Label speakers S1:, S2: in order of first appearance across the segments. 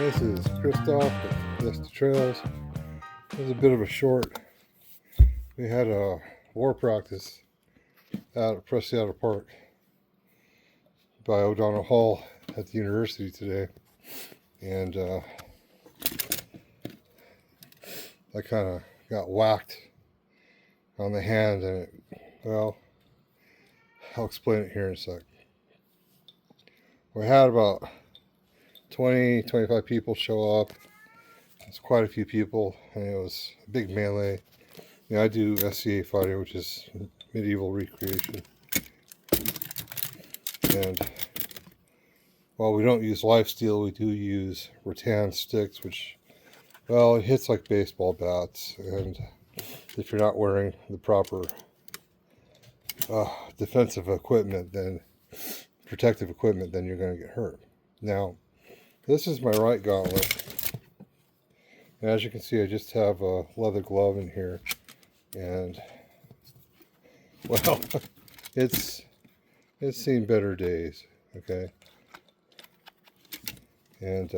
S1: This is Kristoph with Mr. Trails. This is a bit of a short. We had a war practice out at Preciado Park by O'Donnell Hall at the university today. And I kind of got whacked on the hand, and well, I'll explain it here in a sec. We had about 20-25 people show up. It's quite a few people, and it was a big melee. You know, I do SCA fighting, which is medieval recreation. And while we don't use lifesteal, we do use rattan sticks, which, well, it hits like baseball bats. And if you're not wearing the proper defensive equipment, then protective equipment, then you're going to get hurt. Now, this is my right gauntlet. And as you can see, I just have a leather glove in here. And, well, it's seen better days, okay? And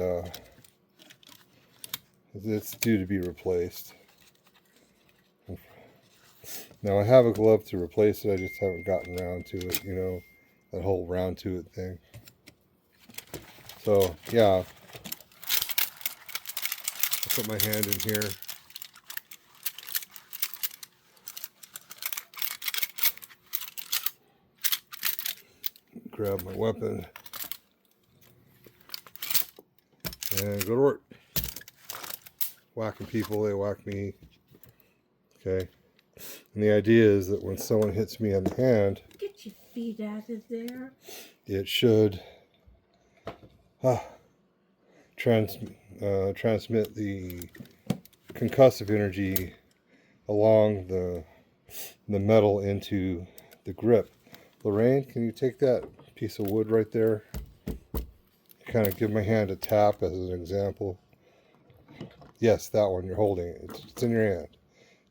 S1: it's due to be replaced. Now, I have a glove to replace it, I just haven't gotten around to it, you know, that whole round to it thing. So, yeah, I put my hand in here. Grab my weapon and go to work. Whacking people, they whack me. Okay. And the idea is that when someone hits me on the hand,
S2: get your feet out of there.
S1: It should transmit the concussive energy along the metal into the grip. Lorraine, can you take that piece of wood right there? Kind of give my hand a tap as an example. Yes, that one you're holding it. It's in your hand.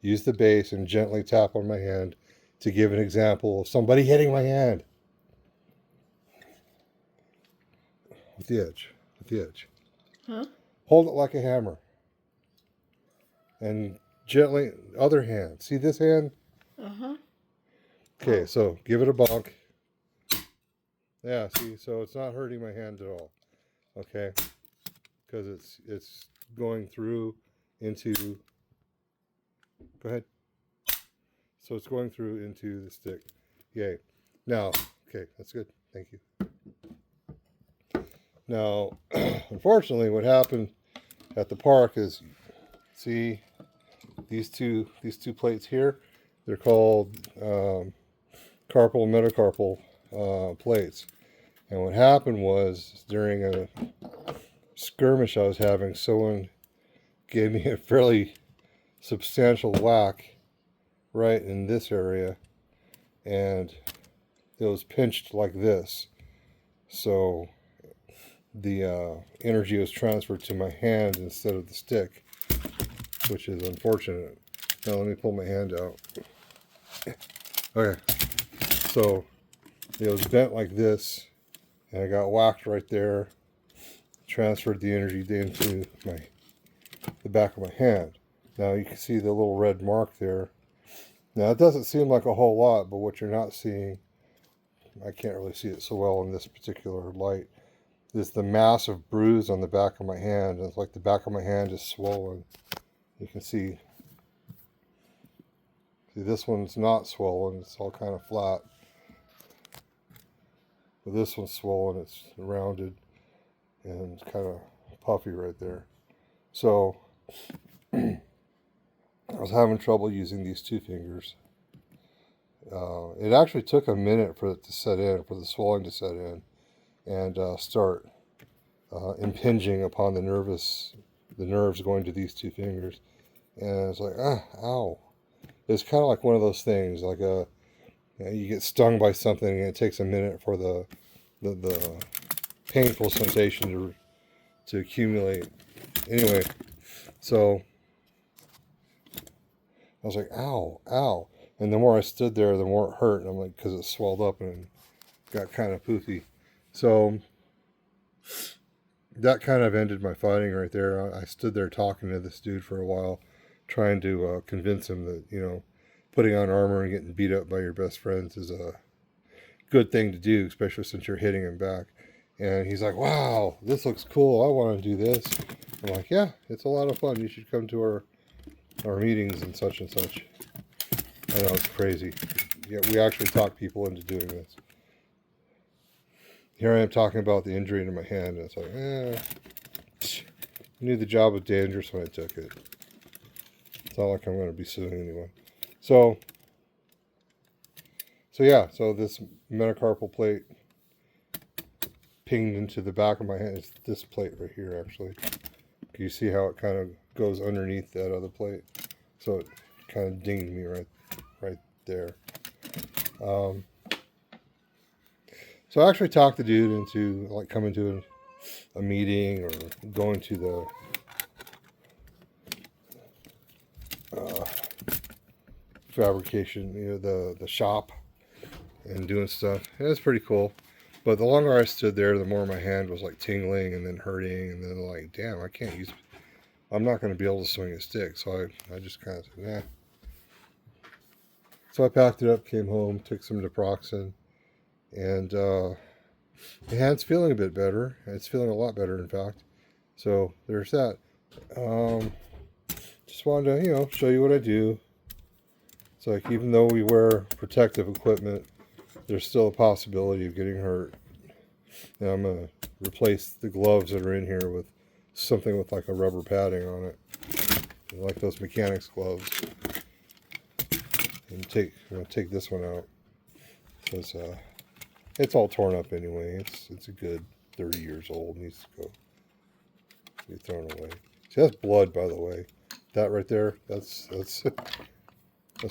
S1: Use the base and gently tap on my hand to give an example of somebody hitting my hand. With the edge.
S2: Huh?
S1: Hold it like a hammer. And gently, other hand. See this hand?
S2: Uh-huh.
S1: Okay, so give it a bonk. Yeah, see, so it's not hurting my hand at all. Okay? Because it's going through into, go ahead. So it's going through into the stick. Yay. Now, okay, that's good. Thank you. Now, unfortunately, what happened at the park is, see these two plates here? They're called carpal and metacarpal plates. And what happened was, during a skirmish I was having, someone gave me a fairly substantial whack right in this area, and it was pinched like this. So the energy was transferred to my hand instead of the stick, which is unfortunate. Now let me pull my hand out. Okay, so it was bent like this, and I got whacked right there, transferred the energy into the back of my hand. Now you can see the little red mark there. Now it doesn't seem like a whole lot, but what you're not seeing, I can't really see it so well in this particular light, is the massive bruise on the back of my hand. It's like the back of my hand is swollen. You can see this one's not swollen, it's all kind of flat. But this one's swollen, it's rounded and kind of puffy right there. So I was having trouble using these two fingers. It actually took a minute for it to set in, for the swelling to set in and start impinging upon the nerves going to these two fingers. And it's like, ow. It's kind of like one of those things, like you get stung by something and it takes a minute for the painful sensation to accumulate. Anyway, so I was like, ow. And the more I stood there, the more it hurt. And I'm like, because it swelled up and got kind of poofy. So that kind of ended my fighting right there. I stood there talking to this dude for a while, trying to convince him that, putting on armor and getting beat up by your best friends is a good thing to do, especially since you're hitting him back. And he's like, wow, this looks cool. I want to do this. I'm like, yeah, it's a lot of fun. You should come to our meetings and such and such. I know, it's crazy. Yeah, we actually talk people into doing this. Here I am talking about the injury to my hand, and it's like, I knew the job was dangerous when I took it. It's not like I'm going to be suing anyone. So yeah, so this metacarpal plate pinged into the back of my hand. It's this plate right here, actually. You see how it kind of goes underneath that other plate? So it kind of dinged me right there. So I actually talked the dude into like coming to a meeting or going to the fabrication, the shop, and doing stuff. It was pretty cool. But the longer I stood there, the more my hand was like tingling and then hurting, and then like, damn, I'm not going to be able to swing a stick. So I just kind of said, nah. So I packed it up, came home, took some naproxen, and the hand's feeling a bit better. It's feeling a lot better, in fact. So there's that. Just wanted to, show you what I do. It's like, even though we wear protective equipment, there's still a possibility of getting hurt. And I'm going to replace the gloves that are in here with something with like a rubber padding on it, like those mechanics gloves. And I'm going to take this one out. So it's all torn up anyway. It's a good 30 years old. It needs to be thrown away. See, that's blood, by the way. That right there, that's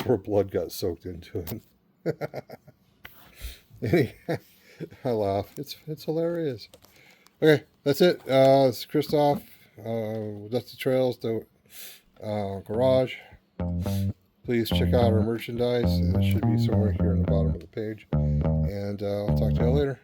S1: where blood got soaked into it. I laugh. It's hilarious. Okay, that's it. It's Kristoph, Dusty Trails, the garage. Please check out our merchandise. It should be somewhere here in the bottom of the page. And I'll talk to you later.